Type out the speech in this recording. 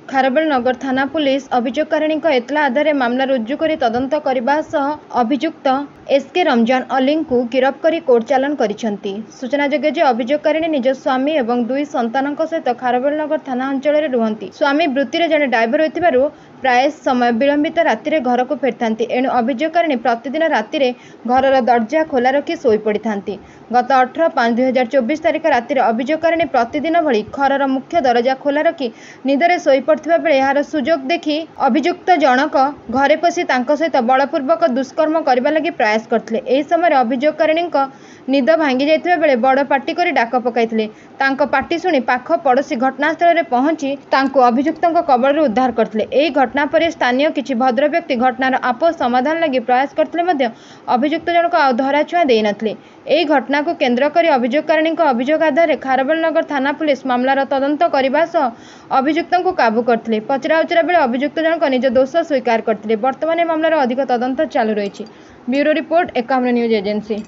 ଖାରବେଳନଗର ଥାନା पुलिस अभियोगकारिणी एतला आधार मामला रुजु कर तदंत करने सह अभियुक्त एसके रमजान अली को गिरफ्त कर कोर्ट चालान करिसेंती। सूचनायोग्य जे अभियोगकारिणी निज स्वामी और 2 संतान सहित खारबेलनगर थाना अंचल में रुहति। स्वामी वृत्ति रे जड़े ड्राइवर होइतिबारु प्राय समय विलंबित राति घर को फेरती। एणु अभियोगकारिणी प्रतिदिन राति घर दरजा खोला रखी शोई पड़ी था। गत 18/5/2024 तारिख राति अभियोगकारिणी प्रतिदिन भली घर मुख्य दरजा खोला रखी निदरे शोई पड़ता बेले यार सुजोग देखि अभियुक्त जनक घरे पशि तांको सहित बलपूर्वक दुष्कर्म करने लगी प्रयास करते। एही समय अभियोगकारिणी निद भांगी जाइतिबा बेले बड़ पाटी करी डाक पकाइतिले। तांको पाटी सुनी पाख पड़ोशी घटनास्थल में पहुंची तांको अभियुक्तों कबल उद्धार करते। एही घटना पर स्थानीय किछि भद्र व्यक्ति घटनार आपस समाधान लगी प्रयास करते अभियुक्त जनक धराछुआ दे नथिले। एही घटना को केन्द्र कर अभियोगकारिणी अभियोग आधार खारबेलनगर थाना पुलिस मामलार तदंत करने सह अभियुक्तों को काबू करते। पचरा उचरा बेले अभियुक्त जनक निज दोष स्वीकार करते। वर्तमान मामलार अधिक तदंत चालू रही। Bureau report 51 news agency.